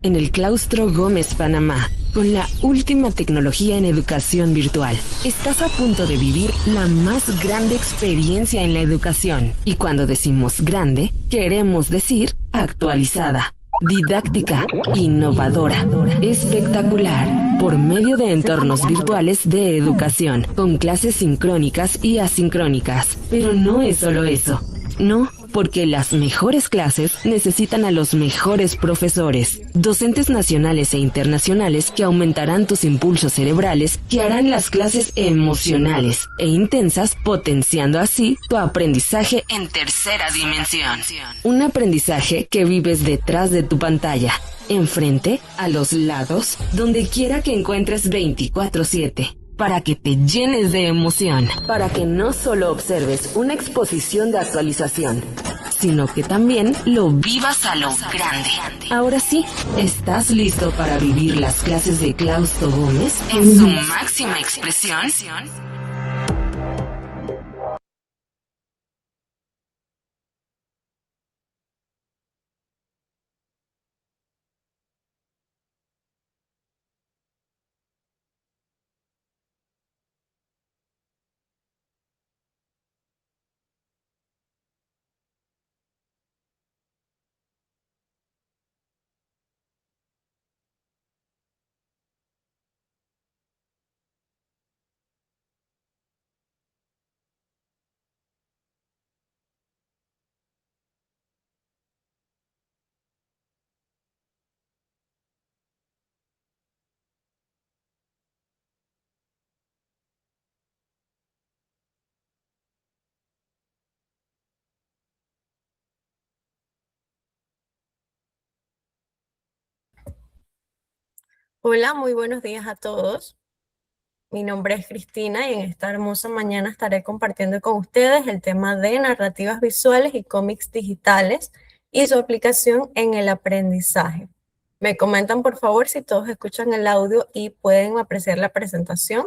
en el Claustro Gómez Panamá, con la última tecnología en educación virtual. Estás a punto de vivir la más grande experiencia en la educación. Y cuando decimos grande, queremos decir actualizada, didáctica, innovadora, espectacular, por medio de entornos virtuales de educación, con clases sincrónicas y asincrónicas. Pero no es solo eso. No, porque las mejores clases necesitan a los mejores profesores, docentes nacionales e internacionales que aumentarán tus impulsos cerebrales, que harán las clases emocionales e intensas, potenciando así tu aprendizaje en tercera dimensión. Un aprendizaje que vives detrás de tu pantalla, enfrente, a los lados, donde quiera que encuentres 24/7. Para que te llenes de emoción, para que no solo observes una exposición de actualización, sino que también lo vivas a lo grande. Ahora sí, ¿estás listo para vivir las clases de Clausto Gómez en su máxima expresión? Hola, muy buenos días a todos. Mi nombre es Cristina y en esta hermosa mañana estaré compartiendo con ustedes el tema de narrativas visuales y cómics digitales y su aplicación en el aprendizaje. Me comentan por favor si todos escuchan el audio y pueden apreciar la presentación.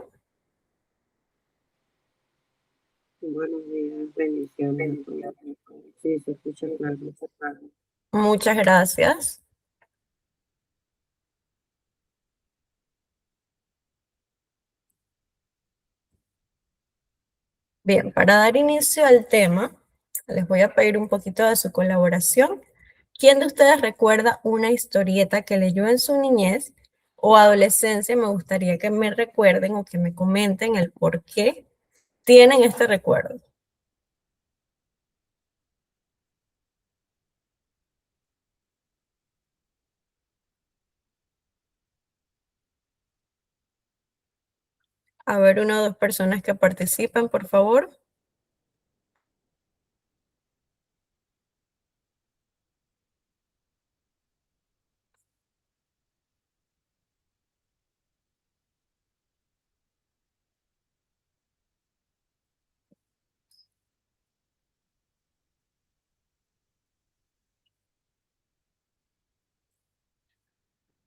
Buenos días, bendiciones a todos. Sí, se escucha claro. Muchas gracias. Bien, para dar inicio al tema, les voy a pedir un poquito de su colaboración. ¿Quién de ustedes recuerda una historieta que leyó en su niñez o adolescencia? Me gustaría que me recuerden o que me comenten el por qué tienen este recuerdo. A ver, una o dos personas que participen, por favor.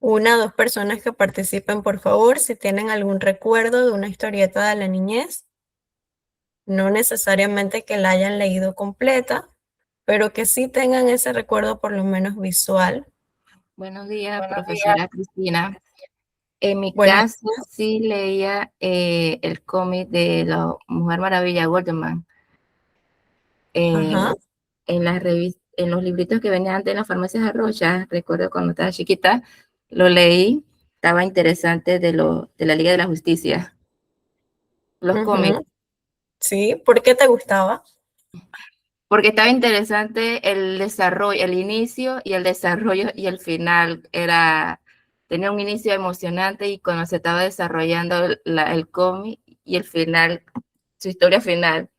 Una o dos personas que participen, por favor, si tienen algún recuerdo de una historieta de la niñez. No necesariamente que la hayan leído completa, pero que sí tengan ese recuerdo por lo menos visual. Buenos días, profesora Cristina. En mi Buenas. caso, sí leía el cómic de la Mujer Maravilla Goldman. Ajá. En las en los libritos que venían antes en las farmacias Arrocha, recuerdo cuando estaba chiquita, lo leí, estaba interesante de la Liga de la Justicia, los cómics, Ujú. Sí, ¿por qué te gustaba? porque estaba interesante el desarrollo, el inicio y el desarrollo y el final. Tenía un inicio emocionante y cuando se estaba desarrollando el cómic y el final, su historia final.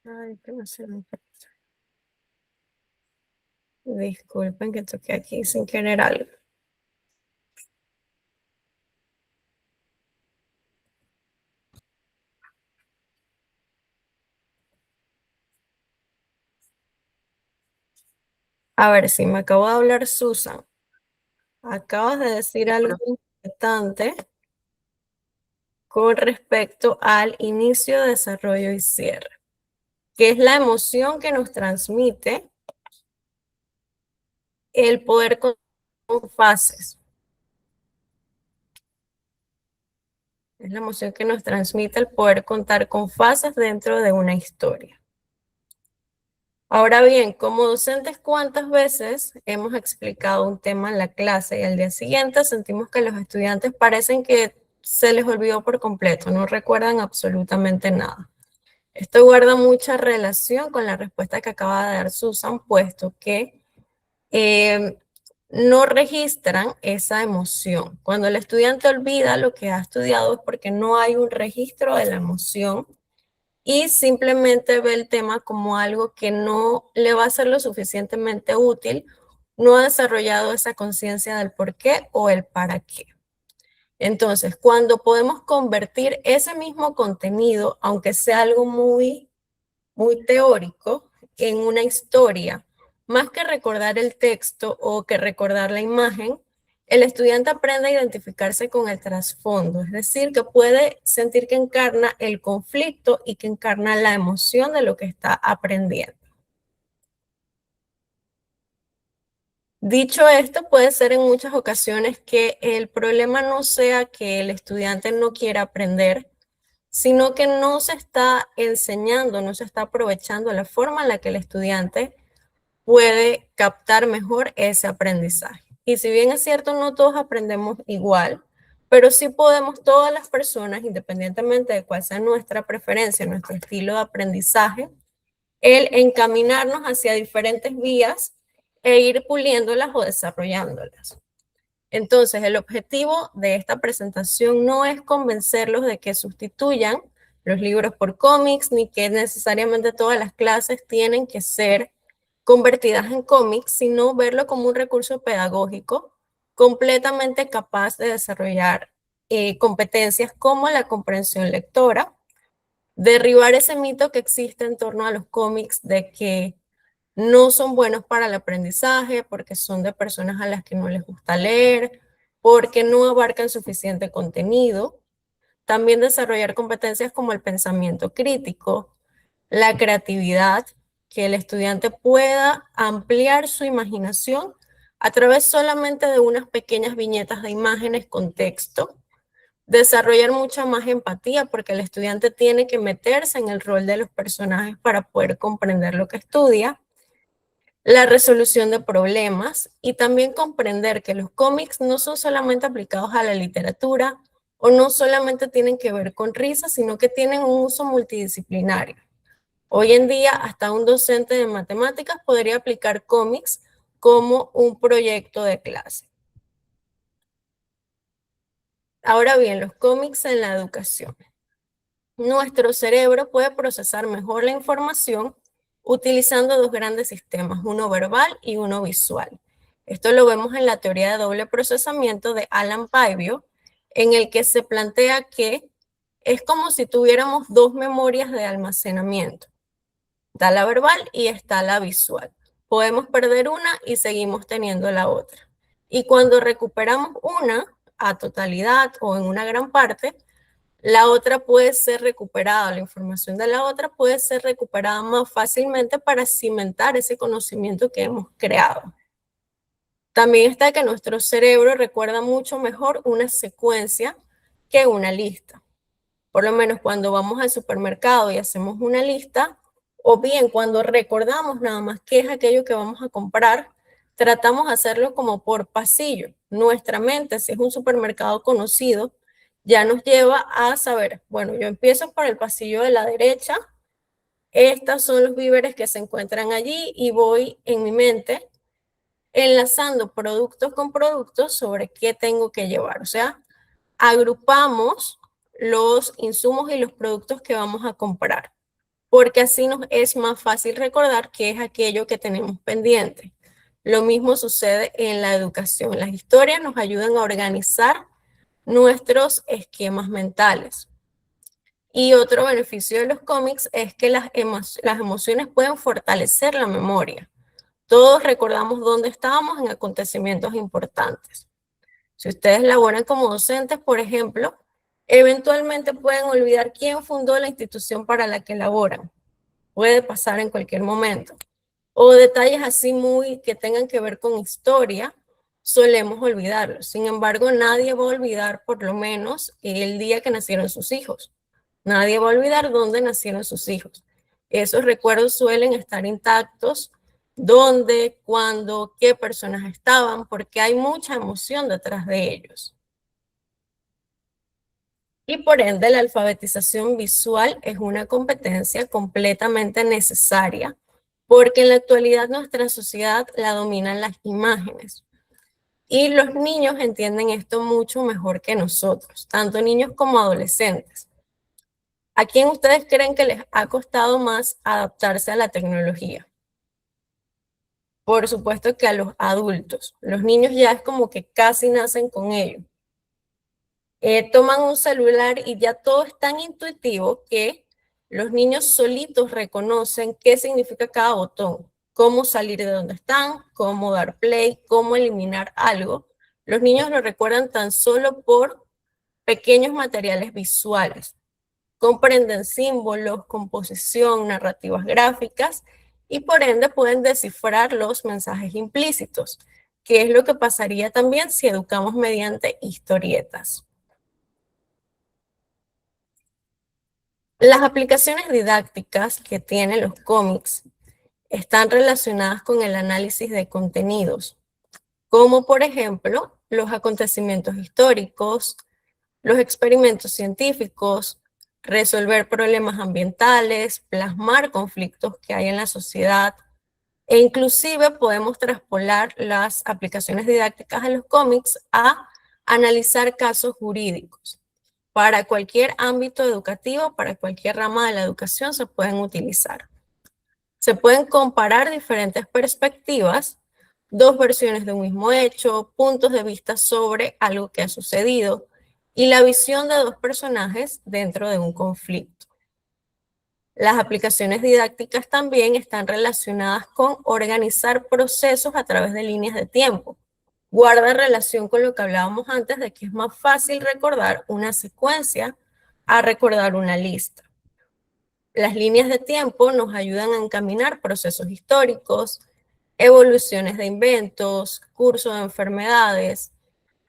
Ay, que no sé. Disculpen que toqué aquí sin querer algo. A ver, si me acabo de hablar Susan. Acabas de decir algo importante con respecto al inicio, desarrollo y cierre, que es la emoción que nos transmite el poder con fases. Es la emoción que nos transmite el poder contar con fases dentro de una historia. Ahora bien, como docentes, ¿cuántas veces hemos explicado un tema en la clase y al día siguiente sentimos que los estudiantes parecen que se les olvidó por completo, no recuerdan absolutamente nada? Esto guarda mucha relación con la respuesta que acaba de dar Susan, puesto que no registran esa emoción. Cuando el estudiante olvida lo que ha estudiado es porque no hay un registro de la emoción y simplemente ve el tema como algo que no le va a ser lo suficientemente útil, no ha desarrollado esa conciencia del por qué o el para qué. Entonces, cuando podemos convertir ese mismo contenido, aunque sea algo muy teórico, en una historia, más que recordar el texto o que recordar la imagen, el estudiante aprende a identificarse con el trasfondo, es decir, que puede sentir que encarna el conflicto y que encarna la emoción de lo que está aprendiendo. Dicho esto, puede ser en muchas ocasiones que el problema no sea que el estudiante no quiera aprender, sino que no se está enseñando, no se está aprovechando la forma en la que el estudiante puede captar mejor ese aprendizaje. Y si bien es cierto, no todos aprendemos igual, pero sí podemos todas las personas, independientemente de cuál sea nuestra preferencia, nuestro estilo de aprendizaje, el encaminarnos hacia diferentes vías e ir puliéndolas o desarrollándolas. Entonces, el objetivo de esta presentación no es convencerlos de que sustituyan los libros por cómics, ni que necesariamente todas las clases tienen que ser convertidas en cómics, sino verlo como un recurso pedagógico completamente capaz de desarrollar competencias como la comprensión lectora, derribar ese mito que existe en torno a los cómics de que no son buenos para el aprendizaje porque son de personas a las que no les gusta leer, porque no abarcan suficiente contenido. También desarrollar competencias como el pensamiento crítico, la creatividad, que el estudiante pueda ampliar su imaginación a través solamente de unas pequeñas viñetas de imágenes con texto. Desarrollar mucha más empatía porque el estudiante tiene que meterse en el rol de los personajes para poder comprender lo que estudia. La resolución de problemas y también comprender que los cómics no son solamente aplicados a la literatura o no solamente tienen que ver con risas, sino que tienen un uso multidisciplinario. Hoy en día, hasta un docente de matemáticas podría aplicar cómics como un proyecto de clase. Ahora bien, los cómics en la educación. Nuestro cerebro puede procesar mejor la información utilizando dos grandes sistemas, uno verbal y uno visual. Esto lo vemos en la teoría de doble procesamiento de Alan Paivio, en el que se plantea que es como si tuviéramos dos memorias de almacenamiento. Está la verbal y está la visual. Podemos perder una y seguimos teniendo la otra. Y cuando recuperamos una a totalidad o en una gran parte, la otra puede ser recuperada, la información de la otra puede ser recuperada más fácilmente para cimentar ese conocimiento que hemos creado. También está que nuestro cerebro recuerda mucho mejor una secuencia que una lista. Por lo menos cuando vamos al supermercado y hacemos una lista, o bien cuando recordamos nada más qué es aquello que vamos a comprar, tratamos de hacerlo como por pasillo. Nuestra mente, si es un supermercado conocido, ya nos lleva a saber, bueno, yo empiezo por el pasillo de la derecha, estos son los víveres que se encuentran allí y voy en mi mente enlazando productos con productos sobre qué tengo que llevar. O sea, agrupamos los insumos y los productos que vamos a comprar, porque así nos es más fácil recordar qué es aquello que tenemos pendiente. Lo mismo sucede en la educación. Las historias nos ayudan a organizar nuestros esquemas mentales. Y otro beneficio de los cómics es que las emociones pueden fortalecer la memoria. Todos recordamos dónde estábamos en acontecimientos importantes. Si ustedes laboran como docentes, por ejemplo, eventualmente pueden olvidar quién fundó la institución para la que laboran. Puede pasar en cualquier momento. o detalles así muy que tengan que ver con historia, solemos olvidarlos. Sin embargo, nadie va a olvidar por lo menos el día que nacieron sus hijos. Nadie va a olvidar dónde nacieron sus hijos. Esos recuerdos suelen estar intactos, dónde, cuándo, qué personas estaban, porque hay mucha emoción detrás de ellos. Y por ende, la alfabetización visual es una competencia completamente necesaria, porque en la actualidad nuestra sociedad la dominan las imágenes. Y los niños entienden esto mucho mejor que nosotros, tanto niños como adolescentes. ¿A quién ustedes creen que les ha costado más adaptarse a la tecnología? Por supuesto que a los adultos. Los niños ya es como que casi nacen con ello. Toman un celular y ya todo es tan intuitivo que los niños solitos reconocen qué significa cada botón, cómo salir de donde están, cómo dar play, cómo eliminar algo. Los niños lo recuerdan tan solo por pequeños materiales visuales. Comprenden símbolos, composición, narrativas gráficas y por ende pueden descifrar los mensajes implícitos, que es lo que pasaría también si educamos mediante historietas. Las aplicaciones didácticas que tienen los cómics están relacionadas con el análisis de contenidos, como por ejemplo los acontecimientos históricos, los experimentos científicos, resolver problemas ambientales, plasmar conflictos que hay en la sociedad, e inclusive podemos traspolar las aplicaciones didácticas de los cómics a analizar casos jurídicos. Para cualquier ámbito educativo, para cualquier rama de la educación se pueden utilizar. Se pueden comparar diferentes perspectivas, dos versiones de un mismo hecho, puntos de vista sobre algo que ha sucedido y la visión de dos personajes dentro de un conflicto. Las aplicaciones didácticas también están relacionadas con organizar procesos a través de líneas de tiempo. Guarda relación con lo que hablábamos antes de que es más fácil recordar una secuencia a recordar una lista. Las líneas de tiempo nos ayudan a encaminar procesos históricos, evoluciones de inventos, curso de enfermedades,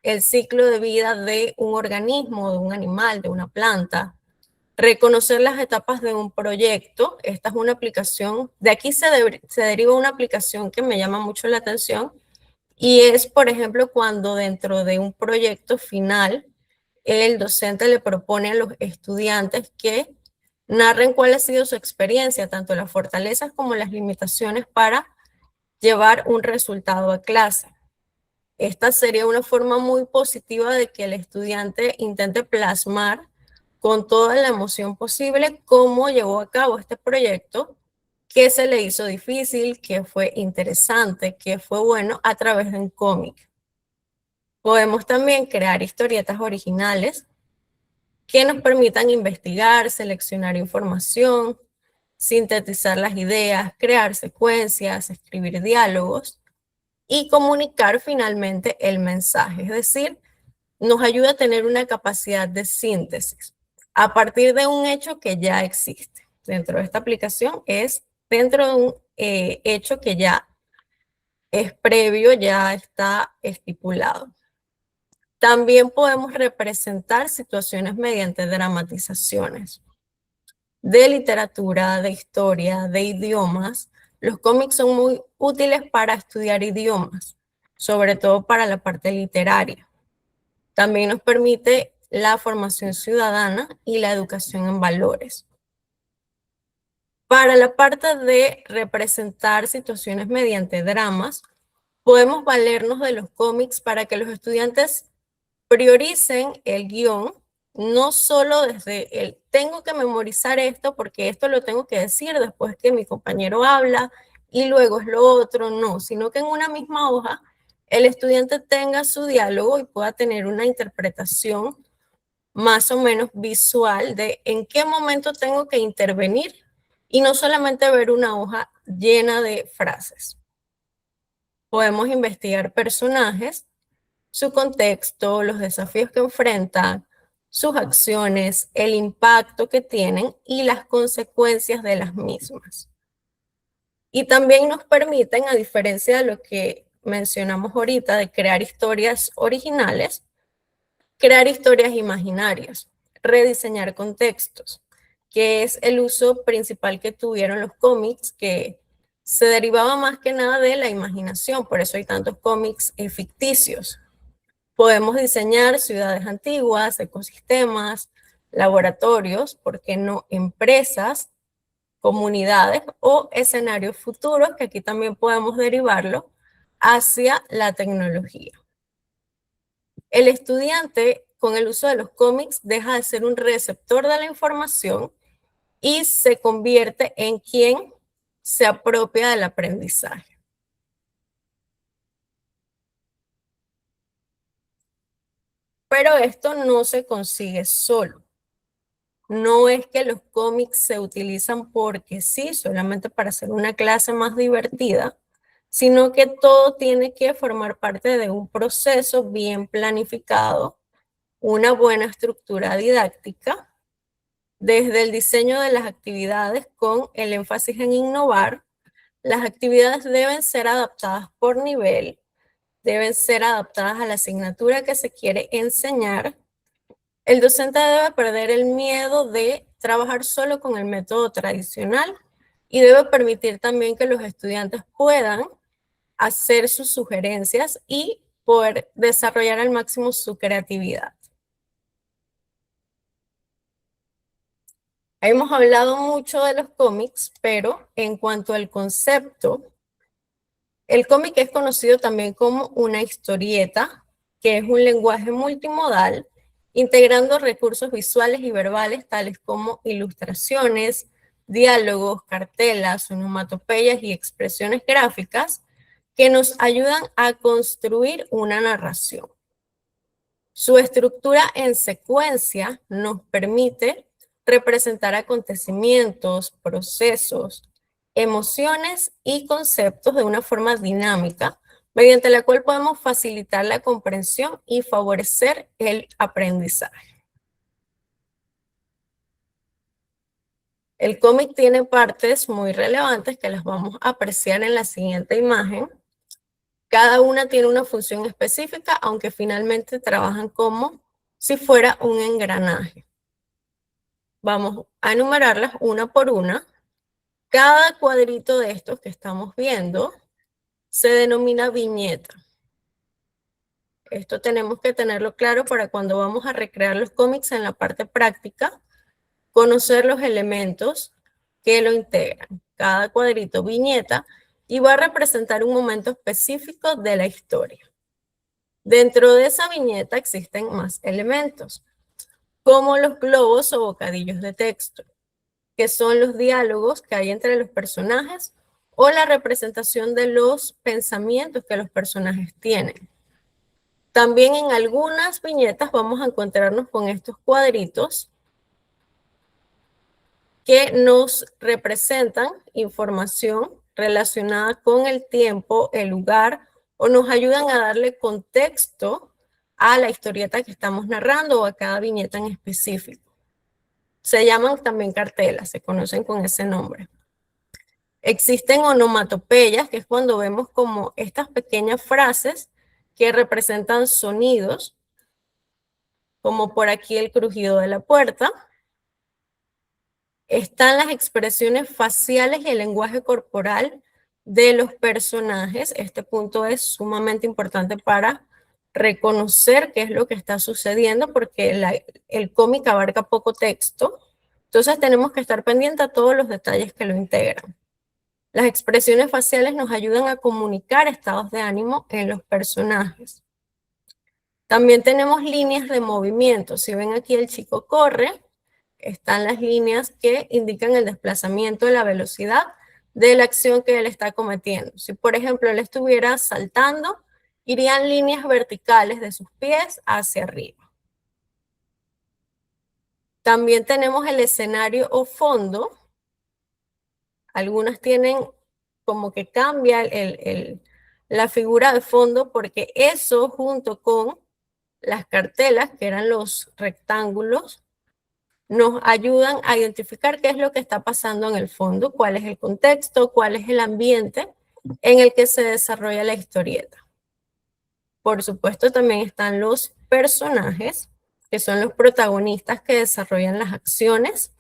el ciclo de vida de un organismo, de un animal, de una planta, reconocer las etapas de un proyecto. Esta es una aplicación, de aquí se deriva una aplicación que me llama mucho la atención, y es, por ejemplo, cuando dentro de un proyecto final, el docente le propone a los estudiantes que narren cuál ha sido su experiencia, tanto las fortalezas como las limitaciones para llevar un resultado a clase. Esta sería una forma muy positiva de que el estudiante intente plasmar con toda la emoción posible cómo llevó a cabo este proyecto, qué se le hizo difícil, qué fue interesante, qué fue bueno a través de un cómic. Podemos también crear historietas originales que nos permitan investigar, seleccionar información, sintetizar las ideas, crear secuencias, escribir diálogos y comunicar finalmente el mensaje. Es decir, nos ayuda a tener una capacidad de síntesis a partir de un hecho que ya existe. Dentro de esta aplicación es dentro de un hecho que ya es previo, ya está estipulado. También podemos representar situaciones mediante dramatizaciones. De literatura, de historia, de idiomas, los cómics son muy útiles para estudiar idiomas, sobre todo para la parte literaria. También nos permite la formación ciudadana y la educación en valores. Para la parte de representar situaciones mediante dramas, podemos valernos de los cómics para que los estudiantes prioricen el guión, no solo desde el tengo que memorizar esto porque esto lo tengo que decir después que mi compañero habla y luego es lo otro, no, sino que en una misma hoja el estudiante tenga su diálogo y pueda tener una interpretación más o menos visual de en qué momento tengo que intervenir y no solamente ver una hoja llena de frases. Podemos investigar personajes, su contexto, los desafíos que enfrentan, sus acciones, el impacto que tienen y las consecuencias de las mismas. Y también nos permiten, a diferencia de lo que mencionamos ahorita, de crear historias originales, crear historias imaginarias, rediseñar contextos, que es el uso principal que tuvieron los cómics, que se derivaba más que nada de la imaginación, por eso hay tantos cómics ficticios. Podemos diseñar ciudades antiguas, ecosistemas, laboratorios, ¿por qué no empresas, comunidades o escenarios futuros, que aquí también podemos derivarlo hacia la tecnología? El estudiante, con el uso de los cómics, deja de ser un receptor de la información y se convierte en quien se apropia del aprendizaje. Pero esto no se consigue solo. No es que los cómics se utilizan porque sí, solamente para hacer una clase más divertida, sino que todo tiene que formar parte de un proceso bien planificado, una buena estructura didáctica, desde el diseño de las actividades con el énfasis en innovar. Las actividades deben ser adaptadas por nivel, deben ser adaptadas a la asignatura que se quiere enseñar. El docente debe perder el miedo de trabajar solo con el método tradicional y debe permitir también que los estudiantes puedan hacer sus sugerencias y poder desarrollar al máximo su creatividad. Hemos hablado mucho de los cómics, pero en cuanto al concepto, el cómic es conocido también como una historieta, que es un lenguaje multimodal, integrando recursos visuales y verbales tales como ilustraciones, diálogos, cartelas, onomatopeyas y expresiones gráficas que nos ayudan a construir una narración. Su estructura en secuencia nos permite representar acontecimientos, procesos, emociones y conceptos de una forma dinámica, mediante la cual podemos facilitar la comprensión y favorecer el aprendizaje. El cómic tiene partes muy relevantes que las vamos a apreciar en la siguiente imagen. Cada una tiene una función específica, aunque finalmente trabajan como si fuera un engranaje. Vamos a enumerarlas una por una. Cada cuadrito de estos que estamos viendo se denomina viñeta. Esto tenemos que tenerlo claro para cuando vamos a recrear los cómics en la parte práctica, conocer los elementos que lo integran. Cada cuadrito viñeta y va a representar un momento específico de la historia. Dentro de esa viñeta existen más elementos, como los globos o bocadillos de texto, que son los diálogos que hay entre los personajes o la representación de los pensamientos que los personajes tienen. También en algunas viñetas vamos a encontrarnos con estos cuadritos que nos representan información relacionada con el tiempo, el lugar, o nos ayudan a darle contexto a la historieta que estamos narrando o a cada viñeta en específico. Se llaman también cartelas, se conocen con ese nombre. Existen onomatopeyas, que es cuando vemos como estas pequeñas frases que representan sonidos, como por aquí el crujido de la puerta. Están las expresiones faciales y el lenguaje corporal de los personajes. Este punto es sumamente importante para reconocer qué es lo que está sucediendo, porque el cómic abarca poco texto. Entonces tenemos que estar pendientes a todos los detalles que lo integran. Las expresiones faciales nos ayudan a comunicar estados de ánimo en los personajes. También tenemos líneas de movimiento. Si ven aquí el chico corre, están las líneas que indican el desplazamiento de la velocidad de la acción que él está cometiendo. Si, por ejemplo, él estuviera saltando, irían líneas verticales de sus pies hacia arriba. También tenemos el escenario o fondo. Algunas tienen como que cambia la figura de fondo, porque eso, junto con las cartelas, que eran los rectángulos, nos ayudan a identificar qué es lo que está pasando en el fondo, cuál es el contexto, cuál es el ambiente en el que se desarrolla la historieta. Por supuesto, también están los personajes, que son los protagonistas que desarrollan las acciones.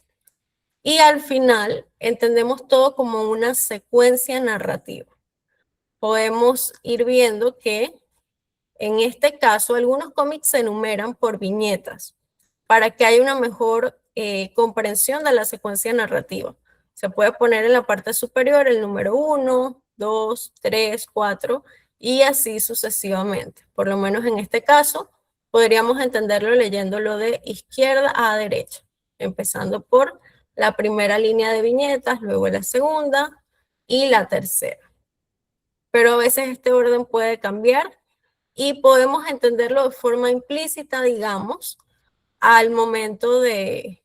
Y al final entendemos todo como una secuencia narrativa. Podemos ir viendo que en este caso algunos cómics se enumeran por viñetas para que haya una mejor comprensión de la secuencia narrativa. Se puede poner en la parte superior el número 1, 2, 3, 4 y así sucesivamente. Por lo menos en este caso podríamos entenderlo leyéndolo de izquierda a derecha, empezando por la primera línea de viñetas, luego la segunda y la tercera. Pero a veces este orden puede cambiar y podemos entenderlo de forma implícita, digamos, al momento de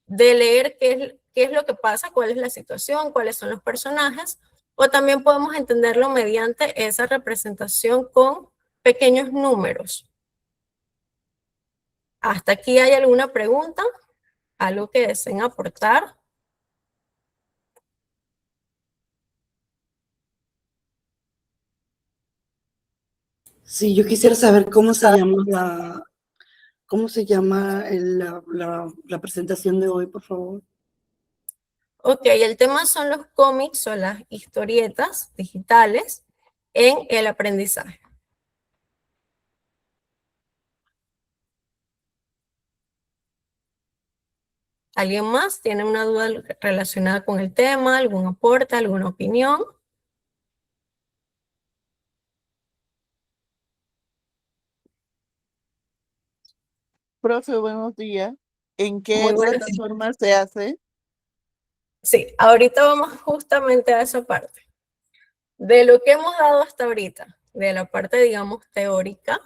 leer qué es lo que pasa, cuál es la situación, cuáles son los personajes, o también podemos entenderlo mediante esa representación con pequeños números. ¿Hasta aquí hay alguna pregunta? ¿Algo que deseen aportar? Sí, yo quisiera saber cómo se llama la presentación de hoy, por favor. Ok, el tema son los cómics o las historietas digitales en el aprendizaje. ¿Alguien más tiene una duda relacionada con el tema, algún aporte, alguna opinión? Profe, buenos días. ¿En qué Muy buenos días. plataforma se hace? Sí, ahorita vamos justamente a esa parte. De lo que hemos dado hasta ahorita, de la parte, digamos, teórica,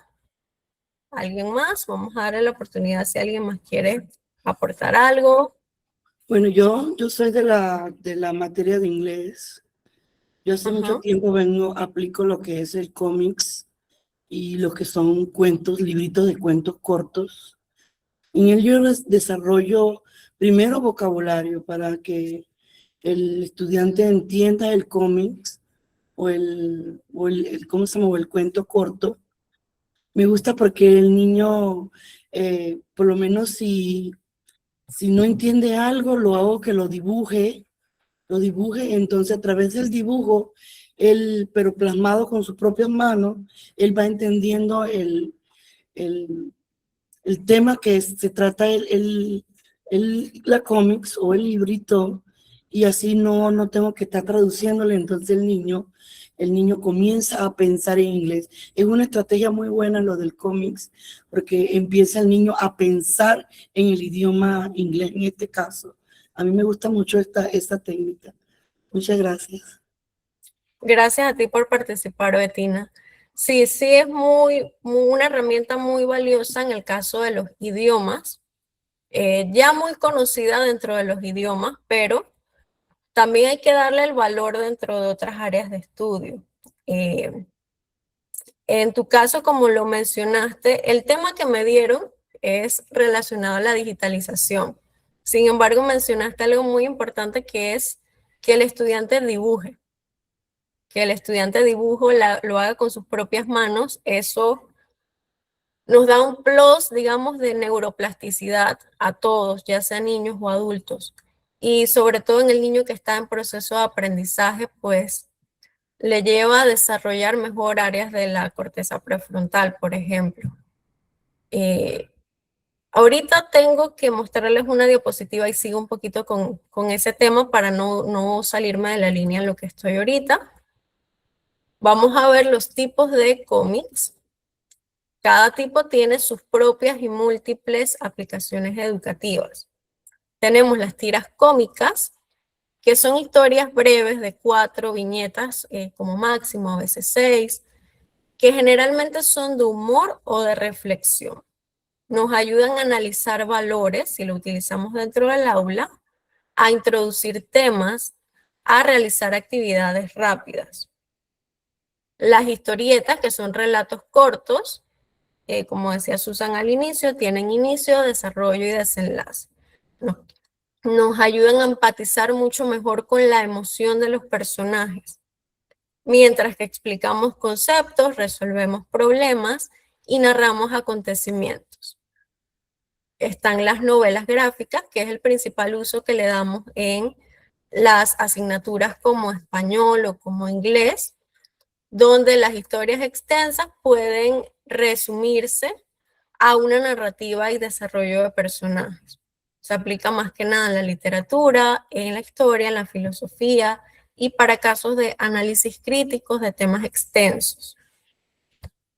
¿alguien más? Vamos a darle la oportunidad si alguien más quiere aportar algo. Bueno, yo soy de la materia de inglés. Yo hace mucho tiempo aplico lo que es el cómics y lo que son cuentos, libritos de cuentos cortos. En él yo desarrollo primero vocabulario para que el estudiante entienda el cómics o ¿cómo se llama? O el cuento corto. Me gusta porque el niño, por lo menos si no entiende algo, lo hago que lo dibuje, entonces a través del dibujo, él, pero plasmado con sus propias manos, él va entendiendo el tema que se trata la cómics o el librito, y así no tengo que estar traduciéndole, entonces el niño comienza a pensar en inglés. Es una estrategia muy buena lo del cómics, porque empieza el niño a pensar en el idioma inglés en este caso. A mí me gusta mucho esta técnica. Muchas gracias. Gracias a ti por participar, Betina. Sí, es una herramienta muy valiosa en el caso de los idiomas, ya muy conocida dentro de los idiomas, pero también hay que darle el valor dentro de otras áreas de estudio. En tu caso, como lo mencionaste, el tema que me dieron es relacionado a la digitalización. Sin embargo, mencionaste algo muy importante que es que el estudiante dibuje. Que el estudiante lo haga con sus propias manos. Eso nos da un plus, digamos, de neuroplasticidad a todos, ya sean niños o adultos. Y sobre todo en el niño que está en proceso de aprendizaje, pues le lleva a desarrollar mejor áreas de la corteza prefrontal, por ejemplo. Ahorita tengo que mostrarles una diapositiva y sigo un poquito con ese tema para no salirme de la línea en lo que estoy ahorita. Vamos a ver los tipos de cómics. Cada tipo tiene sus propias y múltiples aplicaciones educativas. Tenemos las tiras cómicas, que son historias breves de 4 viñetas como máximo, a veces 6, que generalmente son de humor o de reflexión. Nos ayudan a analizar valores, si lo utilizamos dentro del aula, a introducir temas, a realizar actividades rápidas. Las historietas, que son relatos cortos, como decía Susan al inicio, tienen inicio, desarrollo y desenlace. Nos ayudan a empatizar mucho mejor con la emoción de los personajes. Mientras que explicamos conceptos, resolvemos problemas y narramos acontecimientos. Están las novelas gráficas, que es el principal uso que le damos en las asignaturas como español o como inglés, donde las historias extensas pueden resumirse a una narrativa y desarrollo de personajes. Se aplica más que nada en la literatura, en la historia, en la filosofía y para casos de análisis críticos de temas extensos.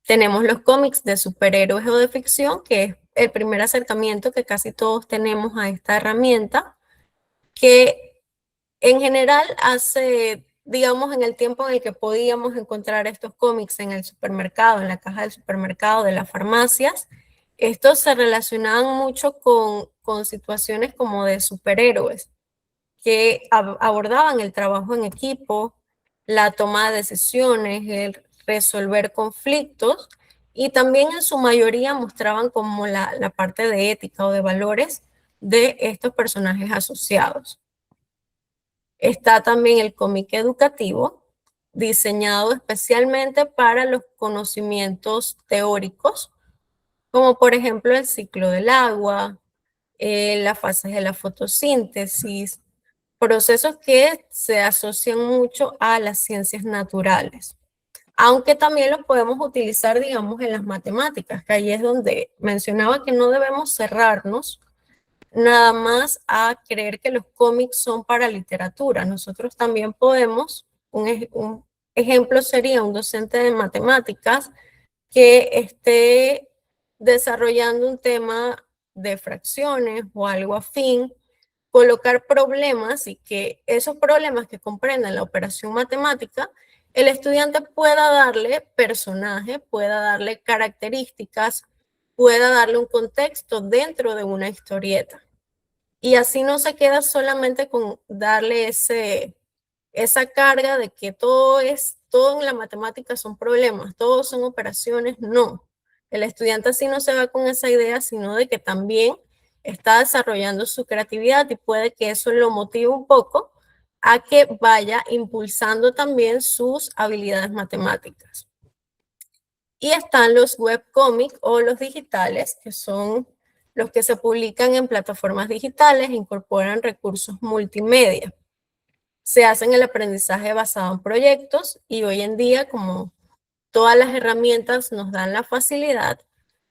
Tenemos los cómics de superhéroes o de ficción, que es el primer acercamiento que casi todos tenemos a esta herramienta, que en general hace, digamos, en el tiempo en el que podíamos encontrar estos cómics en el supermercado, en la caja del supermercado, de las farmacias, estos se relacionaban mucho con situaciones como de superhéroes, que abordaban el trabajo en equipo, la toma de decisiones, el resolver conflictos, y también en su mayoría mostraban como la parte de ética o de valores de estos personajes asociados. Está también el cómic educativo, diseñado especialmente para los conocimientos teóricos, como por ejemplo el ciclo del agua, las fases de la fotosíntesis, procesos que se asocian mucho a las ciencias naturales. Aunque también los podemos utilizar, digamos, en las matemáticas, que ahí es donde mencionaba que no debemos cerrarnos nada más a creer que los cómics son para literatura. Nosotros también podemos, un ejemplo sería un docente de matemáticas que esté desarrollando un tema de fracciones o algo afín, colocar problemas y que esos problemas que comprendan la operación matemática, el estudiante pueda darle personaje, pueda darle características, pueda darle un contexto dentro de una historieta. Y así no se queda solamente con darle esa carga de que todo en la matemática son problemas, todos son operaciones, no. El estudiante así no se va con esa idea, sino de que también está desarrollando su creatividad y puede que eso lo motive un poco a que vaya impulsando también sus habilidades matemáticas. Y están los webcómics o los digitales, que son los que se publican en plataformas digitales e incorporan recursos multimedia. Se hacen el aprendizaje basado en proyectos y hoy en día, como todas las herramientas nos dan la facilidad,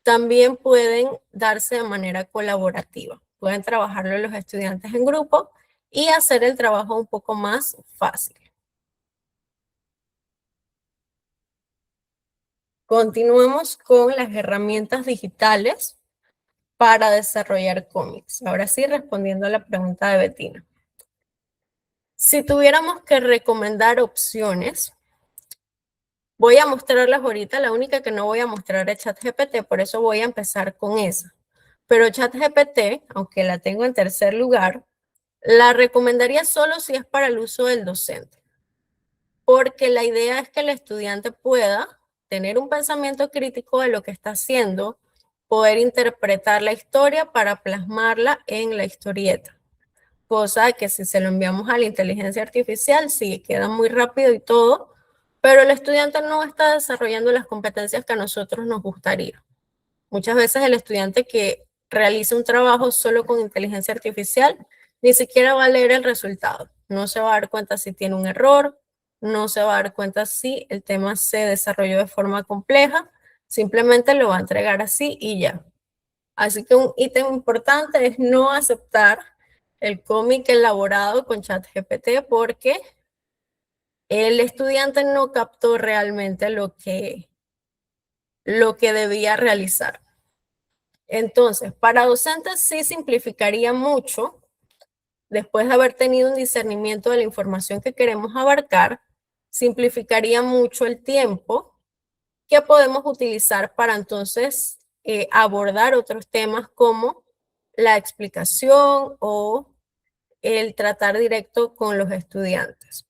también pueden darse de manera colaborativa. Pueden trabajarlo los estudiantes en grupo y hacer el trabajo un poco más fácil. Continuemos con las herramientas digitales para desarrollar cómics. Ahora sí, respondiendo a la pregunta de Betina. Si tuviéramos que recomendar opciones, voy a mostrarlas ahorita. La única que no voy a mostrar es ChatGPT, por eso voy a empezar con esa. Pero ChatGPT, aunque la tengo en tercer lugar, la recomendaría solo si es para el uso del docente. Porque la idea es que el estudiante pueda tener un pensamiento crítico de lo que está haciendo, poder interpretar la historia para plasmarla en la historieta. Cosa que si se lo enviamos a la inteligencia artificial, sí, queda muy rápido y todo, pero el estudiante no está desarrollando las competencias que a nosotros nos gustaría. Muchas veces el estudiante que realiza un trabajo solo con inteligencia artificial, ni siquiera va a leer el resultado. No se va a dar cuenta si tiene un error, no se va a dar cuenta si el tema se desarrolló de forma compleja, simplemente lo va a entregar así y ya. Así que un ítem importante es no aceptar el cómic elaborado con ChatGPT porque el estudiante no captó realmente lo que debía realizar. Entonces, para docentes sí simplificaría mucho, después de haber tenido un discernimiento de la información que queremos abarcar, simplificaría mucho el tiempo que podemos utilizar para entonces abordar otros temas como la explicación o el tratar directo con los estudiantes.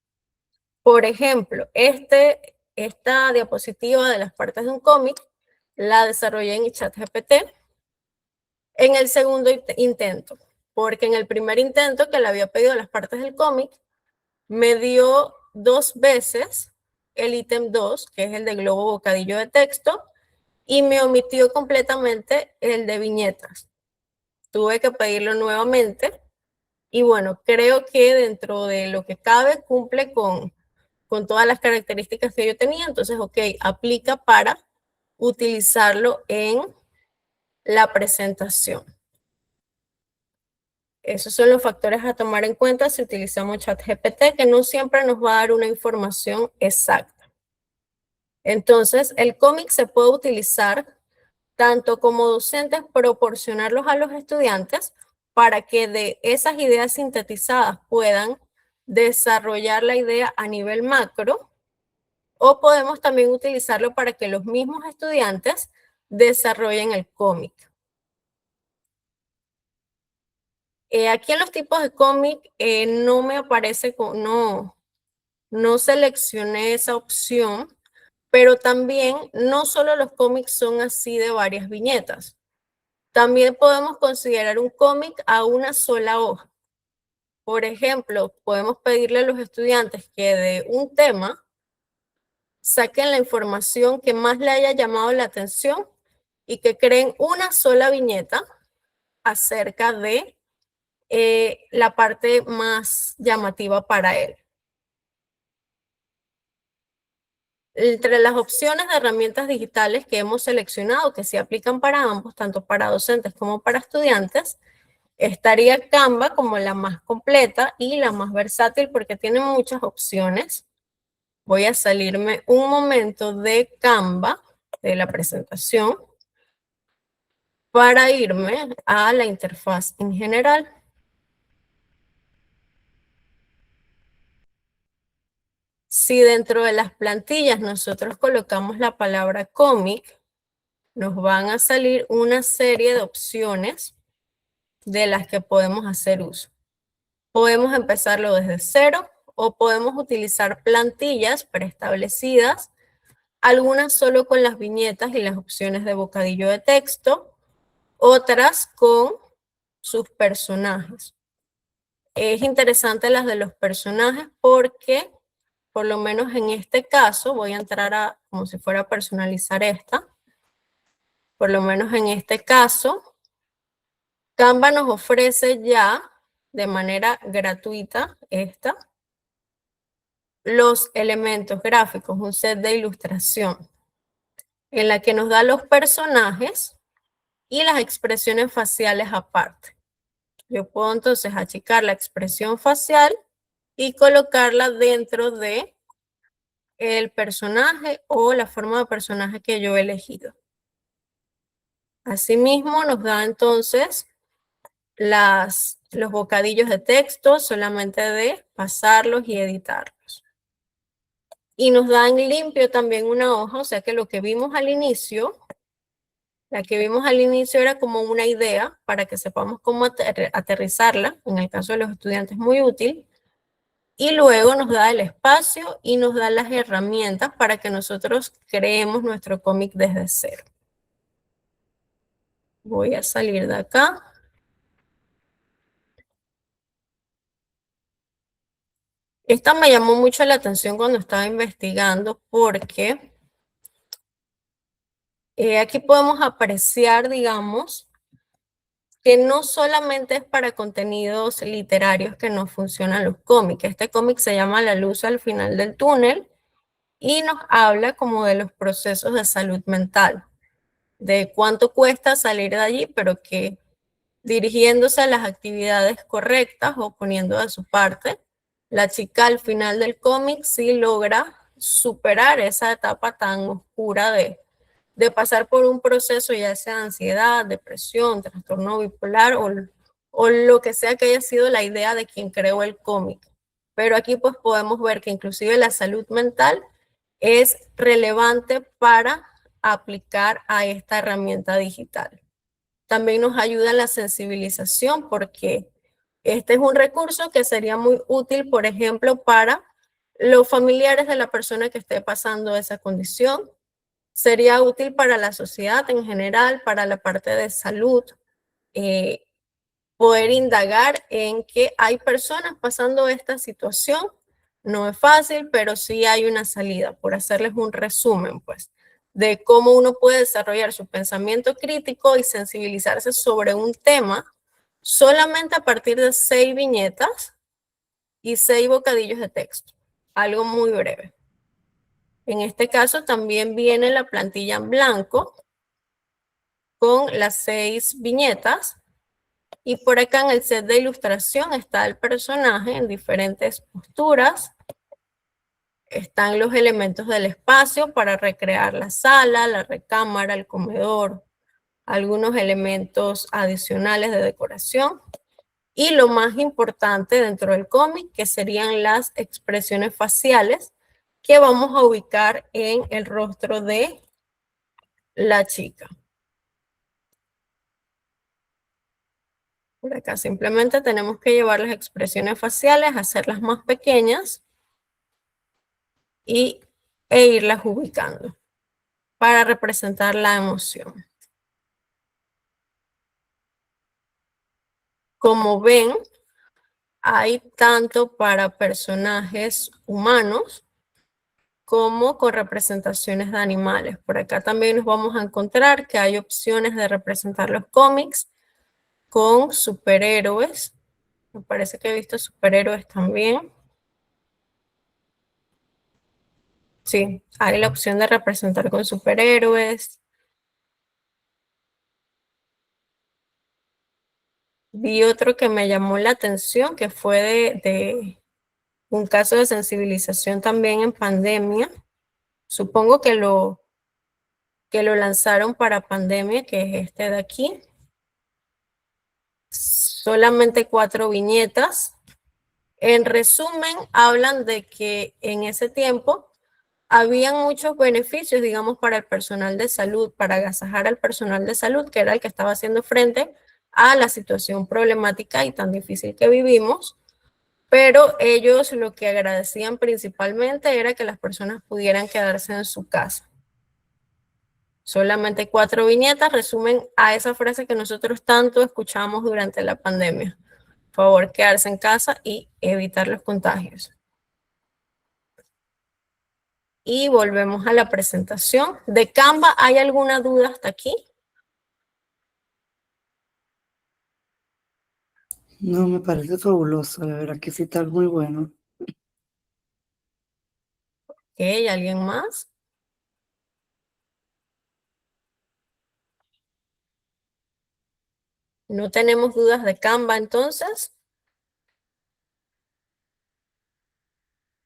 Por ejemplo, esta diapositiva de las partes de un cómic la desarrollé en ChatGPT en el segundo intento, porque en el primer intento que le había pedido las partes del cómic, me dio 2 veces el ítem 2, que es el de globo bocadillo de texto, y me omitió completamente el de viñetas. Tuve que pedirlo nuevamente y bueno, creo que dentro de lo que cabe cumple con todas las características que yo tenía, entonces, ok, aplica para utilizarlo en la presentación. Esos son los factores a tomar en cuenta si utilizamos ChatGPT, que no siempre nos va a dar una información exacta. Entonces, el cómic se puede utilizar tanto como docentes, proporcionarlos a los estudiantes para que de esas ideas sintetizadas puedan desarrollar la idea a nivel macro, o podemos también utilizarlo para que los mismos estudiantes desarrollen el cómic. Aquí en los tipos de cómic no me aparece, no seleccioné esa opción, pero también no solo los cómics son así de varias viñetas. También podemos considerar un cómic a una sola hoja. Por ejemplo, podemos pedirle a los estudiantes que de un tema saquen la información que más le haya llamado la atención y que creen una sola viñeta acerca de la parte más llamativa para él. Entre las opciones de herramientas digitales que hemos seleccionado, que se aplican para ambos, tanto para docentes como para estudiantes, estaría Canva como la más completa y la más versátil porque tiene muchas opciones. Voy a salirme un momento de Canva, de la presentación, para irme a la interfaz en general. Si dentro de las plantillas nosotros colocamos la palabra cómic, nos van a salir una serie de opciones de las que podemos hacer uso. Podemos empezarlo desde cero o podemos utilizar plantillas preestablecidas, algunas solo con las viñetas y las opciones de bocadillo de texto, otras con sus personajes. Es interesante las de los personajes porque, por lo menos en este caso, voy a entrar a como si fuera a personalizar esta. Por lo menos en este caso, Canva nos ofrece ya de manera gratuita los elementos gráficos, un set de ilustración, en la que nos da los personajes y las expresiones faciales aparte. Yo puedo entonces achicar la expresión facial y colocarla dentro de el personaje o la forma de personaje que yo he elegido. Asimismo, nos da entonces los bocadillos de texto, solamente de pasarlos y editarlos. Y nos dan limpio también una hoja, o sea que lo que vimos al inicio, la que vimos al inicio era como una idea para que sepamos cómo aterrizarla, en el caso de los estudiantes muy útil, y luego nos da el espacio y nos da las herramientas para que nosotros creemos nuestro cómic desde cero. Voy a salir de acá. Esta me llamó mucho la atención cuando estaba investigando porque aquí podemos apreciar, digamos, que no solamente es para contenidos literarios que nos funcionan los cómics. Este cómic se llama La luz al final del túnel y nos habla como de los procesos de salud mental, de cuánto cuesta salir de allí, pero que dirigiéndose a las actividades correctas o poniendo de su parte, la chica al final del cómic sí logra superar esa etapa tan oscura de pasar por un proceso ya sea de ansiedad, depresión, trastorno bipolar o lo que sea que haya sido la idea de quien creó el cómic. Pero aquí pues podemos ver que inclusive la salud mental es relevante para aplicar a esta herramienta digital. También nos ayuda en la sensibilización porque este es un recurso que sería muy útil, por ejemplo, para los familiares de la persona que esté pasando esa condición, sería útil para la sociedad en general, para la parte de salud, poder indagar en que hay personas pasando esta situación. No es fácil, pero sí hay una salida, por hacerles un resumen, pues, de cómo uno puede desarrollar su pensamiento crítico y sensibilizarse sobre un tema solamente a partir de 6 viñetas y 6 bocadillos de texto, algo muy breve. En este caso también viene la plantilla en blanco con las 6 viñetas. Y por acá en el set de ilustración está el personaje en diferentes posturas. Están los elementos del espacio para recrear la sala, la recámara, el comedor, algunos elementos adicionales de decoración. Y lo más importante dentro del cómic, que serían las expresiones faciales que vamos a ubicar en el rostro de la chica. Por acá simplemente tenemos que llevar las expresiones faciales, hacerlas más pequeñas e irlas ubicando para representar la emoción. Como ven, hay tanto para personajes humanos como con representaciones de animales. Por acá también nos vamos a encontrar que hay opciones de representar los cómics con superhéroes. Me parece que he visto superhéroes también. Sí, hay la opción de representar con superhéroes. Vi otro que me llamó la atención, que fue de un caso de sensibilización también en pandemia. Supongo que lo lanzaron para pandemia, que es este de aquí. Solamente 4 viñetas. En resumen, hablan de que en ese tiempo habían muchos beneficios, digamos, para el personal de salud, para agasajar al personal de salud, que era el que estaba haciendo frente a la situación problemática y tan difícil que vivimos. Pero ellos lo que agradecían principalmente era que las personas pudieran quedarse en su casa. Solamente 4 viñetas resumen a esa frase que nosotros tanto escuchamos durante la pandemia. Por favor, quedarse en casa y evitar los contagios. Y volvemos a la presentación. ¿De Canva hay alguna duda hasta aquí? No, me parece fabuloso, de verdad que sí está muy bueno. ¿Ok? ¿Alguien más? ¿No tenemos dudas de Canva entonces?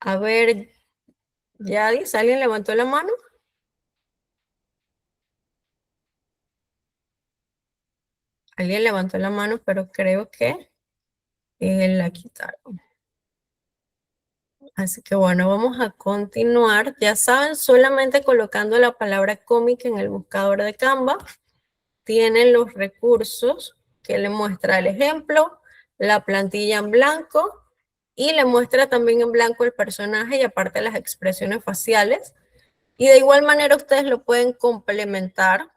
A ver, Yadis, ¿alguien levantó la mano? Alguien levantó la mano, pero creo que la quitaron. Así que bueno, vamos a continuar. Ya saben, solamente colocando la palabra cómic en el buscador de Canva, tienen los recursos que le muestra el ejemplo, la plantilla en blanco y le muestra también en blanco el personaje y aparte las expresiones faciales. Y de igual manera ustedes lo pueden complementar.